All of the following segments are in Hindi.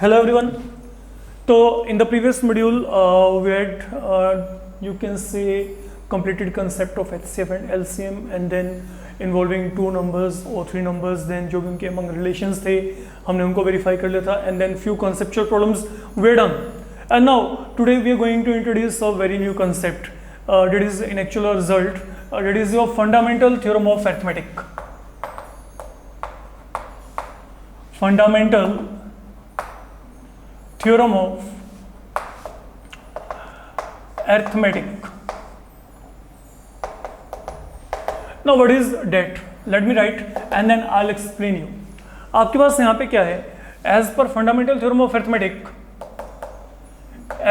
Hello everyone. So in the previous module, we had you can say completed concept of HCF and LCM, and then involving two numbers or three numbers. Then जो भी उनके among relations थे, हमने उनको verify कर लिया था, and then few conceptual problems were done. And now today we are going to introduce a very new concept. That is in actual result. That is your fundamental theorem of arithmetic. Fundamental theorem of arithmetic. Now what is that? Let me write and then I'll explain you. आपके पास यहाँ पे क्या है? As per fundamental theorem of arithmetic,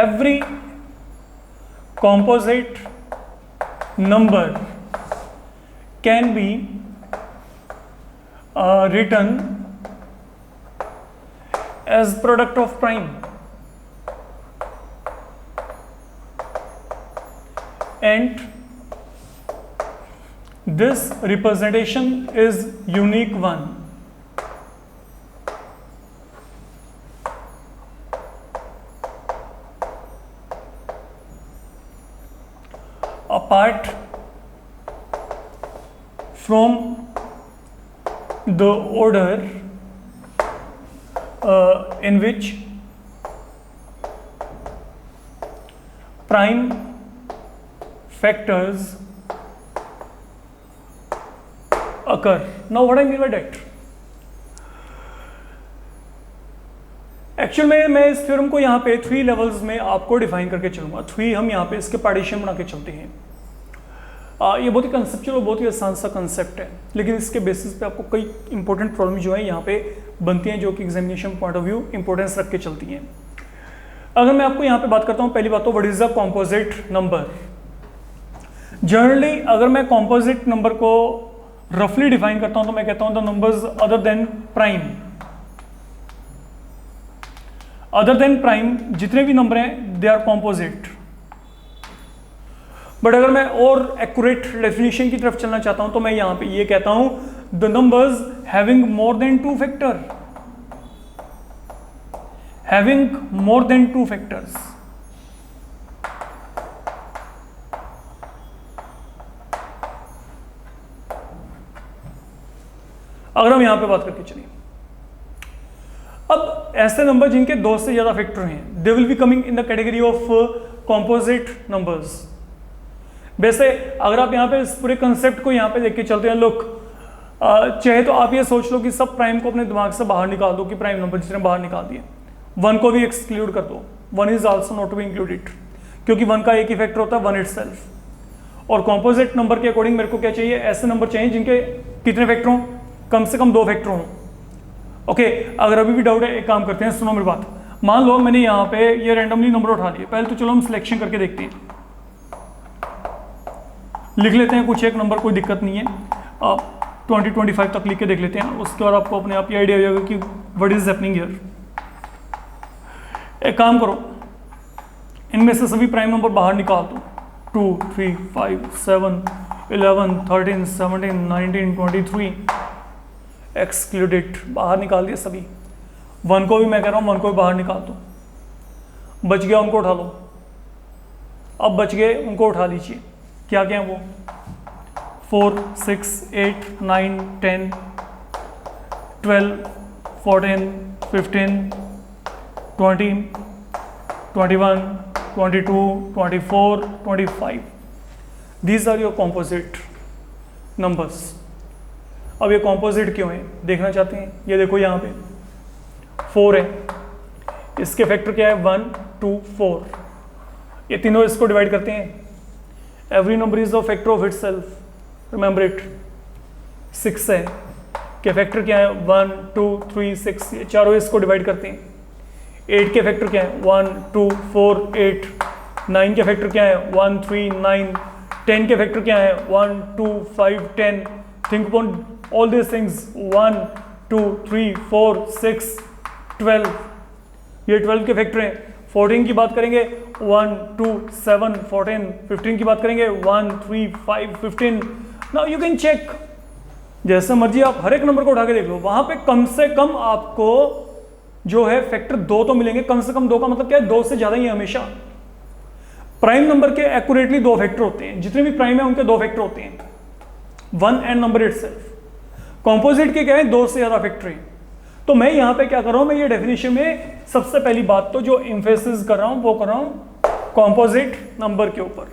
every composite number can be written as product of prime, and this representation is unique one. Apart from the order in which prime factors occur. Now what I mean by that? Actual में मैं इस थ्योरम को यहाँ पे 3 लेवल्स में आपको डिफाइन करके चलूंगा. 3 हम यहाँ पे इसके पार्टीशन बना के चलते हैं. ये बहुत ही कंसेप्चुअल और बहुत ही आसान सा कंसेप्ट है, लेकिन इसके बेसिस पे आपको कई इंपॉर्टेंट प्रॉब्लम जो है यहाँ पे बनती हैं, जो कि examination point of view importance रख के चलती हैं. अगर मैं आपको यहाँ पे बात करता हूँ, पहली बात तो what is the composite number. Generally अगर मैं कॉम्पोजिट नंबर को रफली डिफाइन करता हूँ तो मैं कहता हूँ the numbers other than prime. Other than prime जितने भी नंबर हैं दे आर कॉम्पोजिट. बट अगर मैं और एक्यूरेट डेफिनेशन की तरफ चलना चाहता हूं तो मैं यहां पे ये कहता हूं the numbers having more than 2 factor. Having more than 2 factors. अगर हम यहां पे बात करके चलिए, अब ऐसे नंबर जिनके 2 से ज्यादा फैक्टर हैं they will be coming in the category of composite numbers. वैसे अगर आप यहाँ पे इस पूरे कंसेप्ट को यहाँ पे देख के चलते हैं, लोग चाहे तो आप ये सोच लो कि सब प्राइम को अपने दिमाग से बाहर निकाल दो कि प्राइम नंबर जितने बाहर निकाल दिए, 1 को भी एक्सक्लूड कर दो. 1 is also not to be included, क्योंकि 1 का एक ही फैक्टर होता है 1 इटसेल्फ. और कॉम्पोजिट नंबर के अकॉर्डिंग मेरे को क्या चाहिए? ऐसे नंबर चाहिए जिनके कितने फैक्टर हों? कम से कम 2 फैक्टर हों. ओके, अगर अभी भी डाउट है एक काम करते हैं, सुनो मेरी बात. मान लो मैंने यहाँ पे ये रैंडमली नंबर उठा लिए. पहले तो चलो हम सिलेक्शन करके देखते हैं, लिख लेते हैं कुछ एक नंबर, कोई दिक्कत नहीं है. 20-25 तक लिख के देख लेते हैं, उसके बाद आपको अपने आप ये आइडिया हो जाएगा कि व्हाट इज हैपनिंग हियर. एक काम करो, इनमें से सभी प्राइम नंबर बाहर निकाल दो. 2, 3, 5, 7, 11, 13, 17, 19, 23 एक्सक्लूडेड. बाहर निकाल दिए सभी. 1 को भी मैं कह रहा हूँ 1 को भी बाहर निकाल दो. बच गया उनको उठा लो. अब बच गए उनको उठा लीजिए. क्या क्या है वो? 4, 6, 8, 9, 10, 12, 14, 15, 20, 21, 22, 24, 25. These are your composite numbers. अब ये composite क्यों है देखना चाहते हैं? ये देखो यहाँ पे 4 है, इसके फैक्टर क्या है? 1, 2, 4. ये तीनों इसको डिवाइड करते हैं. Every number is a factor of itself. Remember it. 6 है, के फैक्टर क्या है? 1, 2, 3, 6. ये चारों इसको डिवाइड करते हैं. 8 के फैक्टर क्या है? 1, 2, 4, 8. 9 के फैक्टर क्या है? 1, 3, 9. 10 के फैक्टर क्या है? 1, 2, 5, 10. Think upon all these things. 1, 2, 3, 4, 6, 12. ये 12 के फैक्टर हैं. 14 की बात करेंगे 1, 2, 7, 14, 15 की बात करेंगे 1, 3, 5, 15. नाउ यू कैन चेक, जैसे मर्जी आप हर एक नंबर को उठा के देख लो, वहां पे कम से कम आपको जो है फैक्टर 2 तो मिलेंगे कम से कम। 2 का मतलब क्या है, 2 से ज्यादा ही हमेशा। प्राइम नंबर के एक्यूरेटली 2 फैक्टर होते हैं, जितने भी प्राइम है उनके 2 फैक्टर होते हैं, 1 एंड नंबर इटसेल्फ। कॉम्पोजिट के क्या है, 2 से ज्यादा फैक्टर हैं। तो मैं यहां पे क्या कर रहा हूं, मैं ये डेफिनेशन में सबसे पहली बात तो जो एम्फेसिस कर रहा हूं वो कर रहा हूं कॉम्पोजिट नंबर के ऊपर।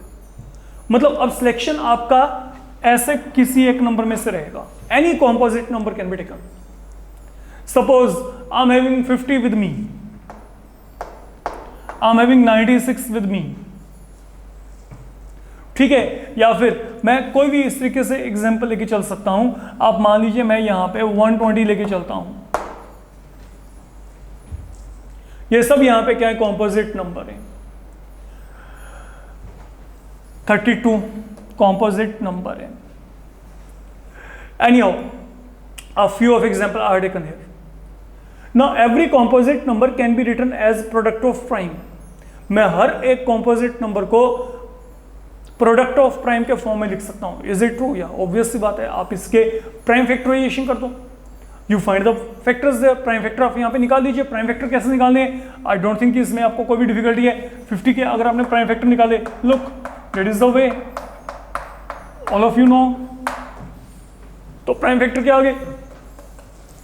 मतलब अब सिलेक्शन आपका ऐसे किसी एक नंबर में से रहेगा, any composite number can be taken. Suppose I am having 50 with me, I am having 96 with me, ठीक है। या फिर मैं कोई भी इस तरीके से एग्जांपल लेके चल सकता हूं। आप मान लीजिए मैं यहां पे 120 लेके चलता हूं। ये सब यहां पे क्या है, कॉम्पोजिट नंबर है। 32 कॉम्पोजिट नंबर है। Anyhow, a few of example are taken here. Now every composite number can be written as product of prime. मैं हर एक composite नंबर को प्रोडक्ट ऑफ प्राइम के फॉर्म में लिख सकता हूं। Is it true? या ऑब्वियस सी बात है, आप इसके प्राइम फैक्टराइजेशन कर दो, you find the factors there, prime factor आप यहां पे निकाल दीजिए। प्राइम फैक्टर कैसे निकालने हैं, आई डोंट थिंक इसमें आपको कोई भी डिफिकल्टी है। 50 के अगर आपने प्राइम फैक्टर निकाले, look that is the way, all of you know. तो प्राइम फैक्टर क्या आ गए,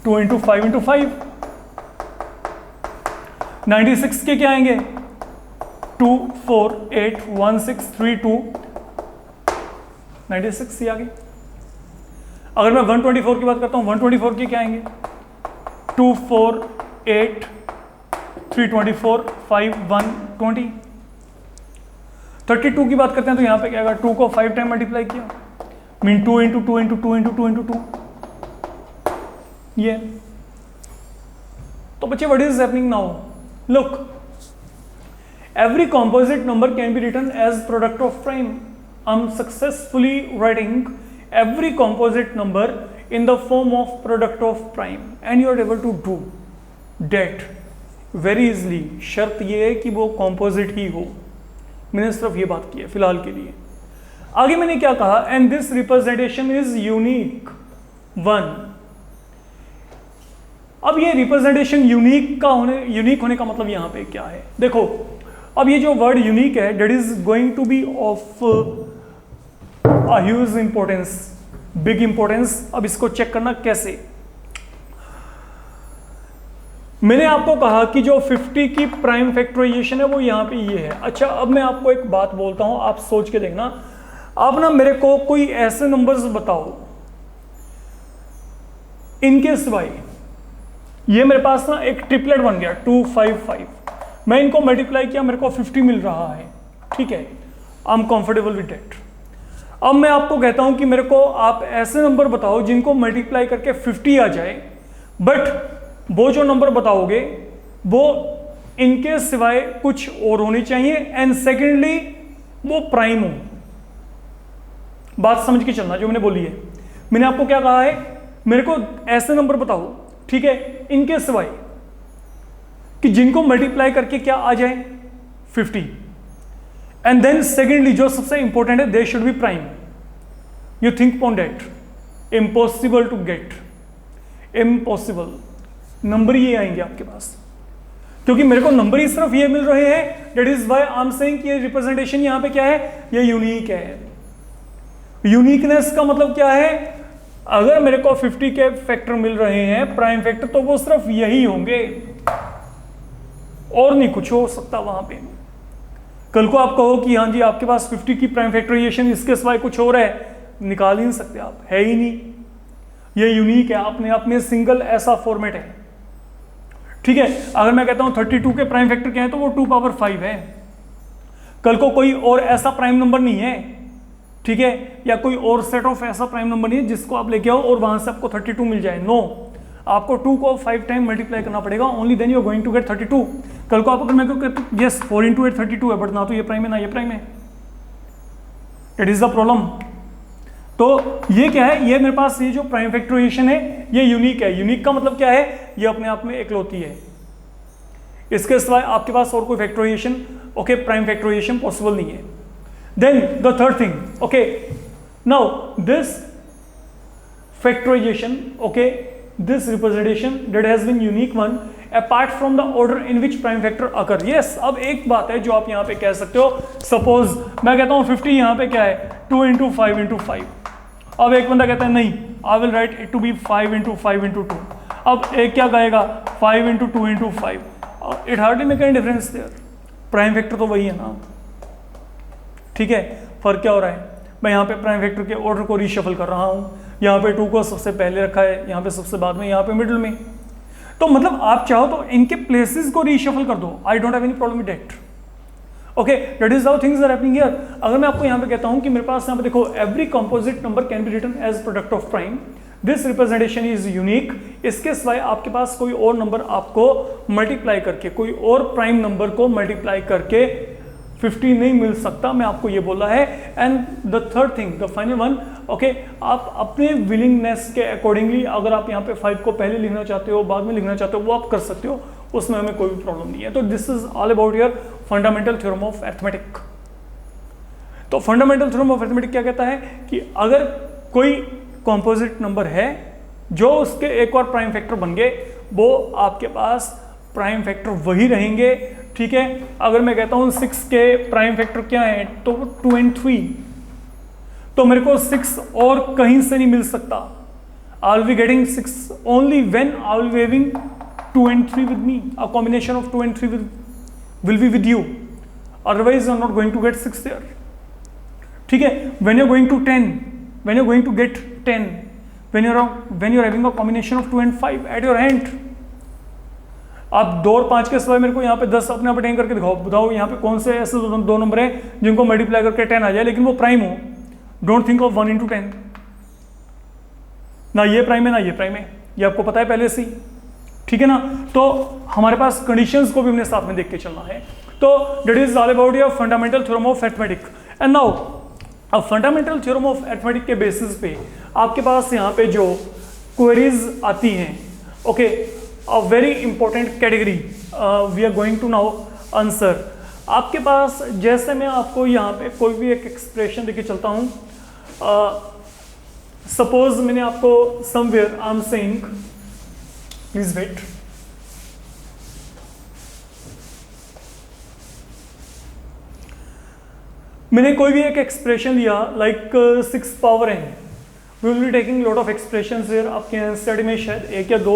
2 इंटू 5 इंटू 5। 96 के क्या आएंगे, 2 4 8 1 6 3 2, 96 ही आ गए। अगर मैं 124 की बात करता हूं, 124 के क्या आएंगे, 2 4 8 3 24 5 1 20। 32 की बात करते हैं तो यहां पे क्या आएगा, 2 को 5 टाइम मल्टीप्लाई किया, mean 2 into 2 into 2 into 2 into 2। ये तो बच्चे what is happening now, look every composite number can be written as product of prime. I'm successfully writing every composite number in the form of product of prime and you are able to do that very easily. शर्त ये है कि वो composite ही हो। मैंने सिर्फ ये बात की है फिलहाल के लिए। आगे मैंने क्या कहा, and this representation is unique one. अब ये रिप्रेजेंटेशन यूनिक होने का मतलब यहां पे क्या है, देखो अब ये जो वर्ड यूनिक है, that is going to be of a huge importance, big importance. अब इसको चेक करना कैसे, मैंने आपको कहा कि जो 50 की प्राइम फैक्टराइजेशन है वो यहां पे ये है। अच्छा अब मैं आपको एक बात बोलता हूं, आप सोच के देखना। आप ना मेरे को कोई ऐसे नंबर्स बताओ इनके सिवाय, ये मेरे पास ना एक ट्रिपलेट बन गया 2 5 5, मैं इनको मल्टीप्लाई किया, मेरे को 50 मिल रहा है, ठीक है, I am comfortable with that. अब मैं आपको कहता हूं कि मेरे को आप ऐसे नंबर बताओ जिनको मल्टीप्लाई करके 50 आ जाए, बट वो जो नंबर बताओगे वो इनके सिवाय कुछ और होनी चाहिए, एंड सेकेंडली वो प्राइम हो। बात समझ के चलना जो मैंने बोली है। मैंने आपको क्या कहा है, मेरे को ऐसे नंबर बताओ, ठीक है, इनके सिवाय कि जिनको मल्टीप्लाई करके क्या आ जाए 50, एंड देन सेकेंडली जो सबसे इंपॉर्टेंट है, they should be prime. You think upon that, impossible to get, impossible. Number ये आएंगे आपके पास, क्योंकि मेरे को नंबर ही सिर्फ ये मिल रहे हैं। That is why I am saying कि ये रिप्रेजेंटेशन यहां पे क्या है, ये यूनिक है। यूनिकनेस का मतलब क्या है, अगर मेरे को 50 के फैक्टर मिल रहे हैं प्राइम फैक्टर, तो वो सिर्फ यही होंगे और नहीं कुछ हो सकता वहां पे। कल को आप कहो कि हाँ जी आपके पास 50 की प्राइम फैक्टराइजेशन इसके सिवाय कुछ और है, निकाल ही नहीं सकते आप, है ही नहीं। ये यूनिक है, अपने आप में सिंगल ऐसा फॉर्मेट है, ठीक है। अगर मैं कहता हूं 32 के प्राइम फैक्टर क्या है, तो वो 2 पावर 5 है। कल को कोई और ऐसा प्राइम नंबर नहीं है, ठीक है, या कोई और सेट ऑफ ऐसा प्राइम नंबर नहीं है जिसको आप लेके आओ और वहां से आपको 32 मिल जाए। नो, आपको 2 को 5 टाइम मल्टीप्लाई करना पड़ेगा, only then you are going to get 32। कल को आप अगर मैं कहता यस 4 इंटू 8 32 है, बट ना तो ये प्राइम है ना ये प्राइम है, इट इज द प्रॉब्लम। तो ये क्या है, ये मेरे पास ये जो प्राइम फैक्टराइजेशन है ये यूनिक है। यूनिक का मतलब क्या है, ये अपने आप में एकलौती है, इसके सिवाय आपके पास और कोई factorisation, okay, prime factorisation possible नहीं है। Then the third thing, okay, now this factorisation, okay, this representation that has been unique one apart from the order in which prime factor occur. Yes, अब एक बात है जो आप यहाँ पे कह सकते हो, सपोज मैं कहता हूँ 50 यहाँ पे क्या है 2 × 5 × 5। अब एक बंदा कहता है नहीं, I will write it to be 5 × 5 × 2। अब एक क्या कहेगा 5 × 2 × 5। It hardly make any difference there, prime factor तो वही है ना। ठीक है, फर्क क्या हो रहा है, मैं यहाँ पे प्राइम फैक्टर के ऑर्डर को रीशफल कर रहा हूँ, यहाँ पे 2 को सबसे पहले रखा है, यहाँ पे सबसे बाद में, यहाँ पे मिडिल में। तो मतलब आप चाहो तो इनके प्लेसेस को रीशफल कर दो, I don't have any problem with that. Okay, that is how things are happening here. अगर मैं आपको यहाँ पे कहता हूँ कि मेरे पास यहाँ पे देखो every composite number can be written as product of prime, this representation is unique. इसके सिवाय आपके पास कोई और नंबर आपको मल्टीप्लाई करके, कोई और प्राइम नंबर को मल्टीप्लाई करके 50 नहीं मिल सकता, मैं आपको ये बोला है। And the third thing, the final one, okay, आप अपने विलिंगनेस के अकॉर्डिंगली अगर आप यहाँ पे 5 को पहले लिखना चाहते हो, बाद में लिखना चाहते हो, वो आप कर सकते हो, उसमें हमें कोई भी प्रॉब्लम नहीं है। तो this is all about your fundamental theorem of arithmetic. तो फंडामेंटल थ्योरम ऑफ अरिथमेटिक क्या कहता है कि अगर कोई कॉम्पोजिट नंबर है जो उसके एक और प्राइम फैक्टर बन गए, वो आपके पास प्राइम फैक्टर वही रहेंगे। ठीक है, अगर मैं कहता हूं 6 के प्राइम फैक्टर क्या है, तो 2 and 3, तो मेरे को 6 और कहीं से नहीं मिल सकता। I will be getting 6 only when I will be having 2 and 3 with me. A combination of 2 and 3 will be with you. Otherwise, you are not going to get 6 there. ठीक है, when you are going to 10, when you are going to get 10, when you are having a combination of 2 and 5 at your hand, आप 2 और 5 के सिवाय मेरे को यहाँ पे 10 अपने आप अटेन करके दिखाओ, बताओ यहाँ पे कौन से ऐसे दो नंबर हैं जिनको मल्टीप्लाई करके 10 आ जाए लेकिन वो प्राइम हो। डोंट थिंक ऑफ 1 × 10, ना ये प्राइम है ना ये प्राइम है, ये आपको पता है पहले से ही। ठीक है ना, तो हमारे पास कंडीशंस को भी हमने साथ में देख के चलना है। तो that is all about your fundamental theorem of arithmetic. And now अब फंडामेंटल थ्योरम ऑफ अरिथमेटिक के बेसिस पे आपके पास यहाँ पे जो क्वेरीज आती हैं, okay, a very important category we are going to now answer. आपके पास जैसे मैं आपको यहाँ पे कोई भी एक एक्सप्रेशन देके चलता हूँ, सपोज मैंने आपको somewhere I am saying, please wait, मैंने कोई भी एक एक्सप्रेशन लिया like 6 power n। We will be taking lot of expressions here. आपके स्टडी में शायद 1 या 2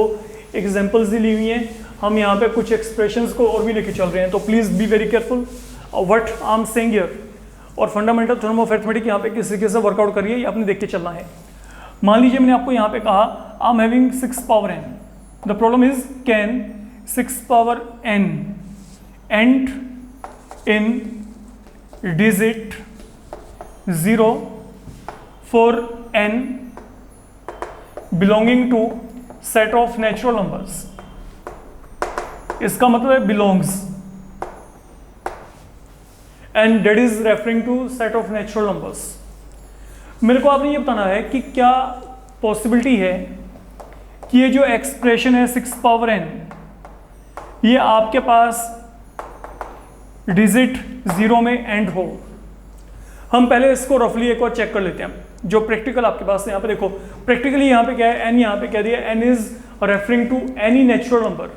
एग्जांपल्स ही ली हुई हैं, हम यहाँ पे कुछ एक्सप्रेशंस को और भी लेके चल रहे हैं, तो please be very careful what I am saying here. और फंडामेंटल थ्योरम ऑफ अरिथमेटिक यहाँ पे किस तरीके से वर्कआउट करिए, ये आपने देख के चलना है। मान लीजिए मैंने आपको यहाँ पे कहा I am having 6 power n, the problem is can 6 power n and in digit 0 for n belonging to set of natural numbers। इसका मतलब है belongs and that is referring to set of natural numbers। मेरे को आपने ये बताना है कि क्या पॉसिबिलिटी है कि ये जो एक्सप्रेशन है 6 पावर n, ये आपके पास डिजिट 0 में एंड हो। हम पहले इसको रफली एक और चेक कर लेते हैं जो प्रैक्टिकल आपके पास है। यहाँ पे देखो प्रैक्टिकली यहाँ पे क्या है, n यहाँ पे कह दिया, n is referring to any natural number.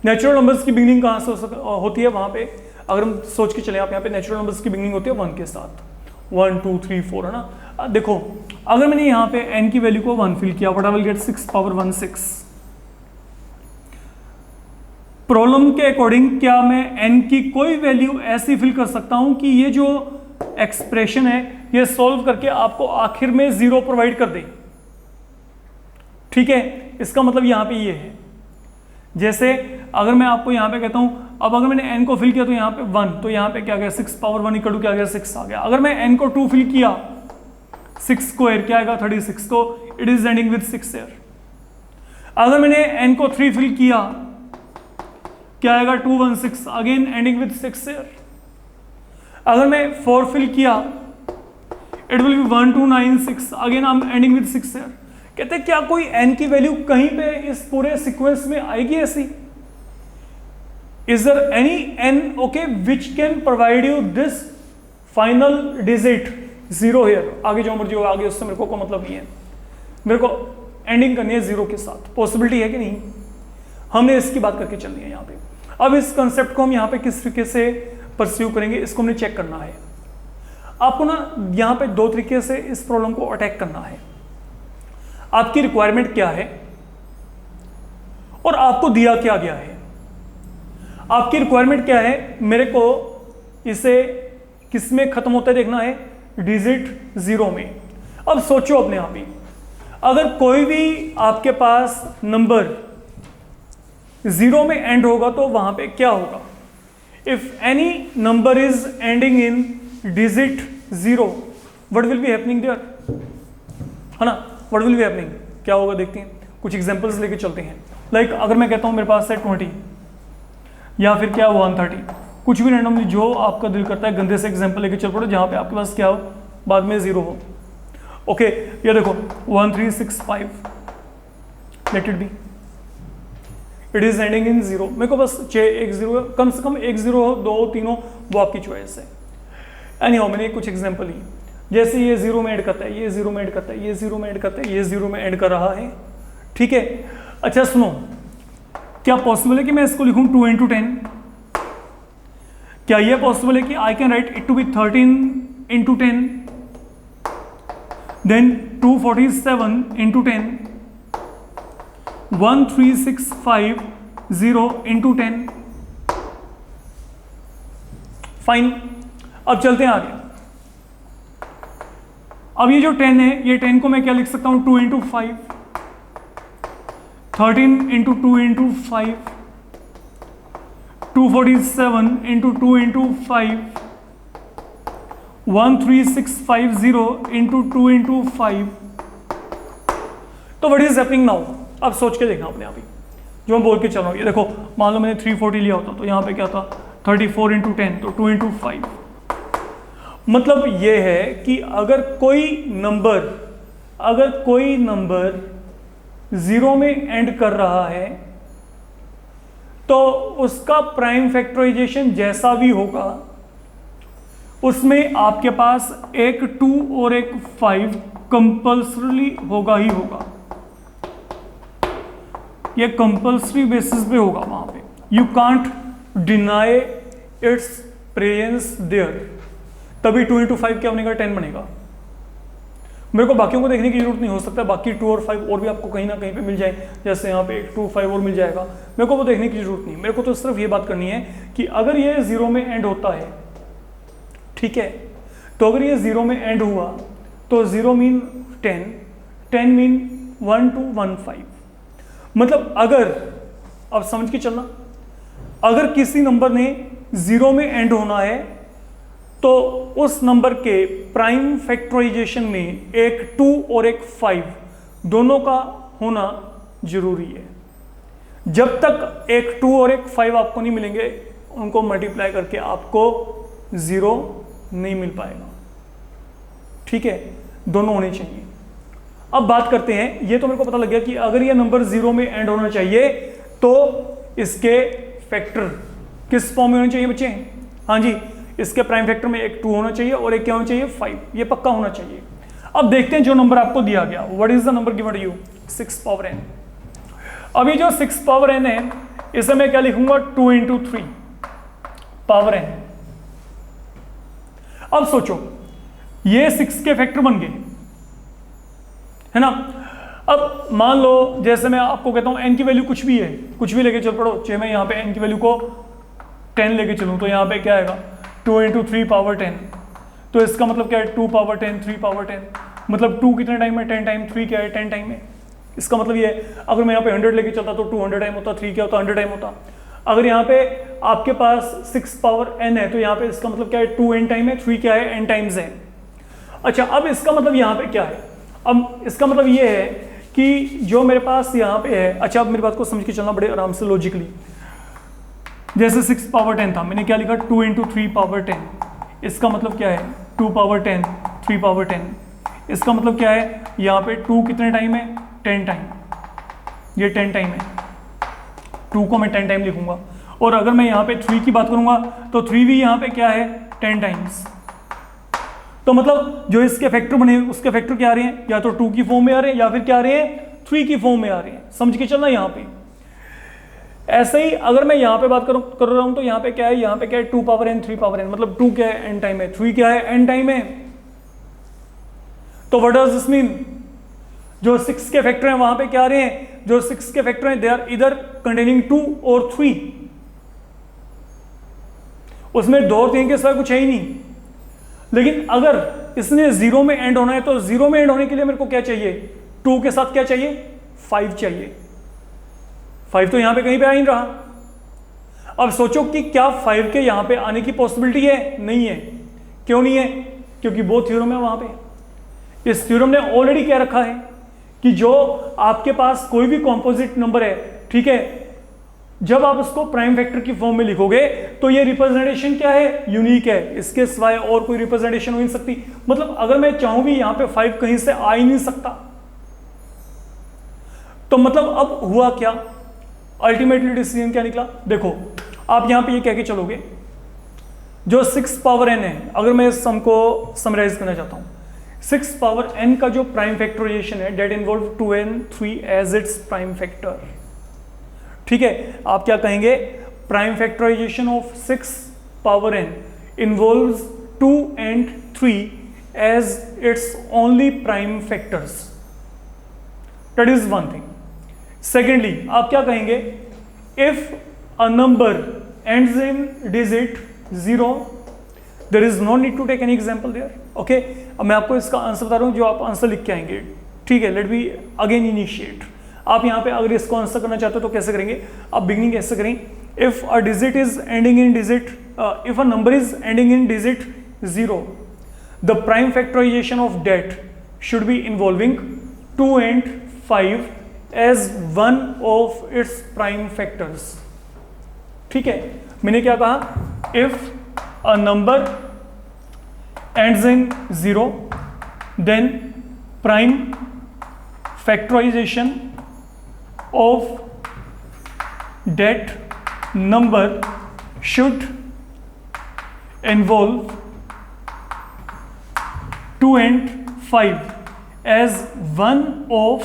Natural numbers की बिगनिंग कहाँ से होती है, वहाँ पे अगर हम सोच के चले, आप यहाँ पे नेचुरल नंबर्स की बिगनिंग होती है 1 के साथ, 1 2 3 4, है ना। देखो अगर मैंने यहाँ पे n की वैल्यू को 1 फिल किया, what I will get 6 power 1 6। Problem के अकॉर्डिंग क्या मैं n की कोई वैल्यू ऐसी फिल कर सकता हूं कि ये जो एक्सप्रेशन है ये सॉल्व करके आपको आखिर में 0 प्रोवाइड कर दे। ठीक है, इसका मतलब यहां पे ये है, जैसे अगर मैं आपको यहां पे कहता हूं, अब अगर मैंने n को फिल किया तो यहां पे 1, तो यहां पे क्या गया 6 पावर 1 इक्वल टू क्या गया 6 आ गया। अगर मैं n को 2 फिल किया, 6 स्क्वायर क्या आएगा 36, तो it is ending with 6 here. अगर मैंने n को 3 फिल किया, क्या आएगा 216, अगेन एंडिंग विद 6 हियर। अगर मैं 4 फिल किया, it will be 1296, again I am ending with 6 here. कहते हैं क्या कोई n की वैल्यू कहीं पे इस पूरे सीक्वेंस में आएगी ऐसी? Is there any n okay which can provide you this final digit 0 here? आगे जो मर्जी हो आगे, उससे मेरे को मतलब नहीं है, मेरे को एंडिंग करनी है 0 के साथ। पॉसिबिलिटी है कि नहीं? हमने इसकी बात करके चलनी है यहाँ पे। अब इस कंसेप्ट को हम यहाँ पे किस तरीके से परस्यू करेंगे, इसको हमने चेक करना है। आपको ना यहाँ पे दो तरीके से इस प्रॉब्लम को अटैक करना है। आपकी रिक्वायरमेंट क्या है और आपको दिया क्या गया है। आपकी रिक्वायरमेंट क्या है, मेरे को इसे किस में खत्म होता है देखना है, डिजिट 0 में। अब सोचो अपने आप ही, अगर कोई भी आपके पास नंबर 0 में एंड होगा तो वहां पे क्या होगा। If any number is ending in digit 0, what will be happening there, है ना, व्हाट विल बी हैपनिंग, क्या होगा देखते हैं। कुछ एग्जांपल्स लेके चलते हैं। लाइक अगर मैं कहता हूं मेरे पास है 20 या फिर क्या 130, कुछ भी रैंडमली जो आपका दिल करता है, गंदे से एग्जांपल लेके चल पड़ो जहां पे आपके पास क्या हो, बाद में 0 हो। ओके, ये देखो 1365, let it be, it is ending इन 0। मेरे को बस एक 0, कम से कम एक 0 हो, 2 3 हो, वो आपकी चॉइस है। एनीहाउ मैंने कुछ एग्जांपल ली, जैसे ये 0 में ऐड करता है, ये 0 में ऐड करता है, ये 0 में ऐड करता है, ये 0 में ऐड कर रहा है, ठीक है। अच्छा सुनो, क्या पॉसिबल है कि मैं इसको लिखूं 2 into 10? क्या यह पॉसिबल है कि I can write it to be 13 into 10, then 247 into 10, 13650 into 10। Fine, अब चलते हैं आगे। अब ये जो 10 है, ये 10 को मैं क्या लिख सकता हूं, 2 into 5, 13 into 2 into 5, 247 into 2 into 5, 13650 into 2 into 5। तो व्हाट इज हैपनिंग नाउ, अब सोच के देखना अपने आप ही, जो मैं बोल के चल रहा हूँ। ये देखो, मान लो मैंने 340 लिया होता तो यहाँ पे क्या था, 34 into 10, तो 2 into 5। मतलब ये है कि अगर कोई नंबर 0 में एंड कर रहा है तो उसका प्राइम फैक्टराइजेशन जैसा भी होगा, उसमें आपके पास एक 2 और एक 5 कंपल्सरी होगा ही होगा। ये कंपल्सरी बेसिस पे होगा वहां पे, you can't deny its presence there. तभी 2 into 5 क्या बनेगा, 10 बनेगा। मेरे को बाकियों को देखने की जरूरत नहीं, हो सकता है बाकी 2 और 5 और भी आपको कहीं ना कहीं पे मिल जाए, जैसे यहाँ पे 2 5 और मिल जाएगा, मेरे को वो देखने की जरूरत नहीं। मेरे को तो सिर्फ ये बात करनी है कि अगर ये 0 में एंड होता है, ठीक है, तो अगर ये 0 में एंड हुआ तो 0 मीन 10, 10 मीन 1 to 1 5। मतलब अगर, अब समझ के चलना, अगर किसी नंबर ने 0 में एंड होना है तो उस नंबर के प्राइम फैक्टराइजेशन में एक 2 और एक 5 दोनों का होना जरूरी है। जब तक एक 2 और एक 5 आपको नहीं मिलेंगे, उनको मल्टीप्लाई करके आपको 0 नहीं मिल पाएगा, ठीक है, दोनों होने चाहिए। अब बात करते हैं, ये तो मेरे को पता लग गया कि अगर ये नंबर 0 में एंड होना चाहिए तो इसके फैक्टर किस फॉर्म में होने चाहिए बच्चे? हाँ जी, इसके प्राइम फैक्टर में एक 2 होना चाहिए और एक क्या होना चाहिए, 5। ये पक्का होना चाहिए। अब देखते हैं जो नंबर आपको दिया गया, what is the number given to you, 6 power n। अभी जो 6 पावर n है, इसे मैं क्या लिखूंगा, 2 into 3 पावर n। अब सोचो, ये 6 के फैक्टर बन गए, है ना। अब मान लो जैसे मैं आपको कहता हूं n की वैल्यू कुछ भी है, कुछ भी लेके चल पड़ो, चाहे मैं यहाँ पे n की वैल्यू को 10 लेके चलूं तो यहाँ पे क्या आएगा, 2 into 3 पावर 10। तो इसका मतलब क्या है, 2 पावर 10, 3 पावर 10। मतलब 2 कितने टाइम है, 10 टाइम, 3 क्या है, 10 टाइम है। इसका मतलब ये है, अगर मैं यहाँ पे 100 लेके चलता तो 200 टाइम होता, 3 क्या होता, 100 टाइम होता। अगर यहाँ पे आपके पास 6 पावर n है तो यहाँ पे इसका मतलब क्या है, 2n टाइम है, 3 क्या है, n टाइम्स है। अच्छा, अब इसका मतलब यहाँ पे क्या है, अब इसका मतलब ये है कि जो मेरे पास यहाँ पे है, अच्छा अब मेरी बात को समझ के चलना बड़े आराम से लॉजिकली। जैसे 6 पावर 10 था, मैंने क्या लिखा, 2 into 3 पावर 10। इसका मतलब क्या है, 2 पावर 10, 3 पावर 10। इसका मतलब क्या है, यहाँ पे 2 कितने टाइम है, 10 टाइम, ये 10 टाइम है, 2 को मैं 10 टाइम लिखूंगा। और अगर मैं यहाँ पे 3 की बात करूंगा तो 3 भी यहाँ पे क्या है, 10 टाइम्स। तो मतलब जो इसके फैक्टर बने उसके फैक्टर क्या आ रहे हैं, या तो 2 की फॉर्म में आ रहे हैं या फिर क्या आ रहे हैं, 3 की फॉर्म में आ रहे हैं। समझ के चलना यहाँ पे ऐसे ही अगर मैं यहाँ पे बात कर रहा हूँ तो यहाँ पे क्या है, यहाँ पे क्या है 2 पावर n 3 पावर n, मतलब 2 क्या है n टाइम है, 3 क्या है n टाइम है। तो व्हाट डज दिस मीन, जो 6 के फैक्टर हैं वहां पे क्या आ रहे हैं, जो 6 के फैक्टर हैं दे आर इधर कंटेनिंग 2 और 3, उसमें 2 और 3 के सिवा कुछ है ही नहीं। लेकिन अगर इसने 0 में एंड होना है तो 0 में एंड होने के लिए मेरे को क्या चाहिए, 2 के साथ क्या चाहिए, 5 चाहिए। 5 तो यहां पे कहीं पे आ ही नहीं रहा। अब सोचो कि क्या 5 के यहां पे आने की पॉसिबिलिटी है, नहीं है। क्यों नहीं है, क्योंकि वो थ्योरम है वहां पे। इस थ्योरम ने ऑलरेडी क्या रखा है कि जो आपके पास कोई भी कॉम्पोजिट नंबर है, ठीक है, जब आप उसको प्राइम फैक्टर की फॉर्म में लिखोगे तो ये रिप्रेजेंटेशन क्या है, यूनिक है, इसके सिवाय और कोई रिप्रेजेंटेशन हो नहीं सकती। मतलब अगर मैं चाहूं भी यहां पे 5 कहीं से आ ही नहीं सकता। तो मतलब अब हुआ क्या, अल्टीमेटली डिसीजन क्या निकला, देखो आप यहां पे ये कह के चलोगे जो 6 पावर n है, अगर मैं इस सम को समराइज करना चाहता हूं, 6 पावर n का जो प्राइम फैक्टराइजेशन है that involve 2n 3 as its prime factor. ठीक है, आप क्या कहेंगे, prime factorisation of 6 power n involves 2 and 3 as its only prime factors. That is one thing. Secondly आप क्या कहेंगे, if a number ends in digit 0 there is no need to take any example there. Okay, अब मैं आपको इसका आंसर बता रहा हूं जो आप आंसर लिख के आएंगे। ठीक है, लेट बी अगेन इनिशिएट। आप यहाँ पे अगर इसको आंसर करना चाहते हो तो कैसे करेंगे, आप बिगिनिंग कैसे करेंगे, if a digit is ending in digit, if a number is ending in digit 0, the prime factorisation of that should be involving 2 and 5 as one of its prime factors. ठीक है, मैंने क्या कहा, if a number ends in 0 then prime factorisation of that number should involve 2 and 5 as one of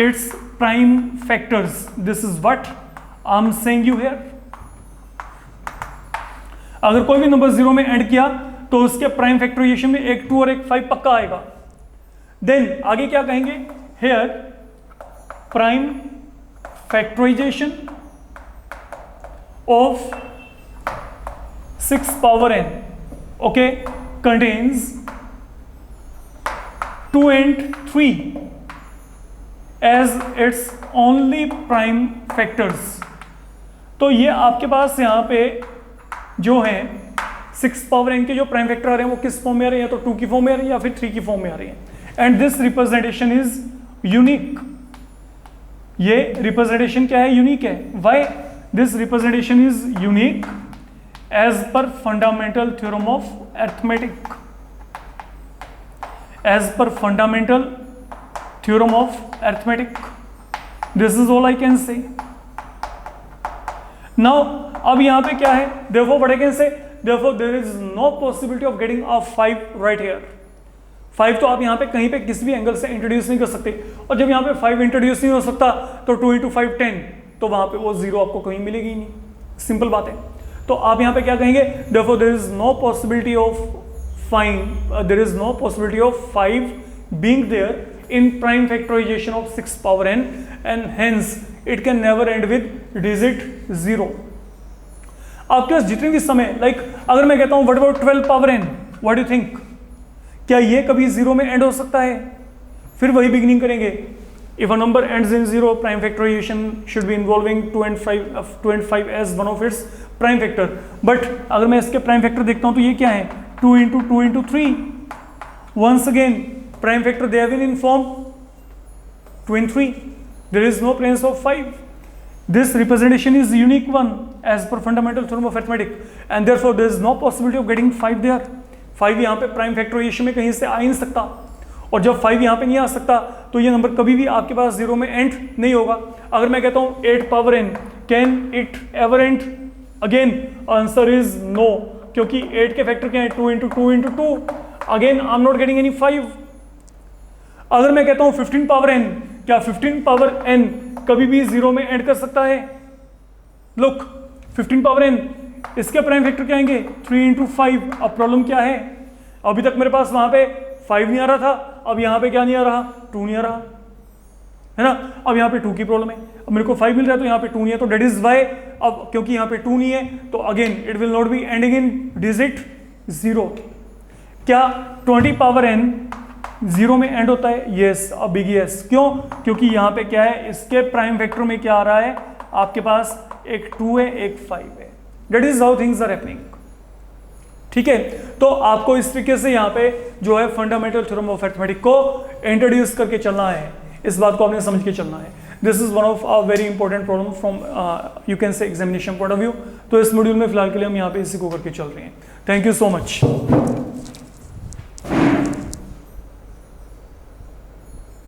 its prime factors. This is what I'm saying you here. अगर कोई भी नंबर 0 में एंड किया तो उसके प्राइम फैक्टराइजेशन में एक 2 और एक 5 पक्का आएगा। देन आगे क्या कहेंगे, here prime factorization of 6 power n, okay, contains 2 and 3 as its only prime factors। तो ये आपके पास यहाँ पे जो है 6 पावर n के जो प्राइम फैक्टर आ रहे हैं वो किस फॉर्म में आ रहे हैं, या तो 2 की फॉर्म में आ रहे हैं या फिर 3 की फॉर्म में आ रहे हैं। And this representation is unique. ये रिप्रेजेंटेशन क्या है, यूनिक है। Why this representation is unique, as per fundamental theorem of arithmetic, as per fundamental theorem of arithmetic. This is all I can say. Now अब यहां पे क्या है, therefore what I can say, therefore there is no possibility of getting a 5 right here। 5 तो आप यहाँ पे कहीं पे किसी भी एंगल से इंट्रोड्यूस नहीं कर सकते, और जब यहाँ पे 5 इंट्रोड्यूस नहीं हो सकता तो 2 into 5 10, तो वहां पे वो 0 आपको कहीं मिलेगी ही नहीं। सिंपल बात है। तो आप यहाँ पे क्या कहेंगे, therefore there is no possibility of there is no possibility of 5 being there in prime factorization of 6 power n, and hence it can never end with digit 0। आपके पास जितने भी समय, लाइक अगर मैं कहता हूं what about 12 power n, what do you think, क्या ये कभी 0 में एंड हो सकता है? फिर वही बिगिनिंग करेंगे, if a number ends in 0 prime factorisation should be involving 2 and 5 as one of its prime factor. But अगर मैं इसके प्राइम फैक्टर देखता हूं तो ये क्या है, 2 into 2 into 3। Once again prime factor they have been in form 2 and 3, there is no presence of 5। This representation is unique one as per fundamental theorem of arithmetic, and therefore there is no possibility of getting 5 there। 5 यहाँ पे प्राइम फैक्टराइजेशन में कहीं से आ ही नहीं सकता, और जब 5 यहाँ पे नहीं आ सकता तो ये नंबर कभी भी आपके पास 0 में एंड नहीं होगा। अगर मैं कहता हूँ 8 power n, can it ever end? Again answer is no, क्योंकि 8 के फैक्टर क्या है, 2 into 2 into 2। Again I am not getting any 5। अगर मैं कहता हूँ 15 पावर n, क्या 15 पावर n कभी भी 0 में एंड कर सकता है? लुक 15 पावर n, इसके प्राइम फैक्टर क्या आएंगे 3 इंटू 5। अब प्रॉब्लम क्या है, अभी तक मेरे पास वहां पे 5 नहीं आ रहा था, अब यहां पे क्या नहीं आ रहा, 2 नहीं आ रहा है ना। अब यहाँ पे 2 की प्रॉब्लम है, अब मेरे को 5 मिल रहा है तो यहाँ पे 2 नहीं है, तो डेट इज वाई अब क्योंकि यहाँ पे 2 नहीं है तो again it will not be ending in digit 0। क्या 20 पावर n 0 में एंड होता है? यस, अब बिग यस। क्यों? क्योंकि यहाँ पे क्या है, इसके प्राइम फैक्टर में क्या आ रहा है, आपके पास एक 2 है एक 5 है। That is how things are happening. ठीक है, तो आपको इस तरीके से यहाँ पे जो है फंडामेंटल थ्योरम ऑफ अरिथमेटिक को इंट्रोड्यूस करके चलना है, इस बात को आपने समझ के चलना है। This is one of a very important problem from you can say examination point of view. तो इस मॉड्यूल में फिलहाल के लिए हम यहाँ पे इसी को करके चल रहे हैं। Thank you so much.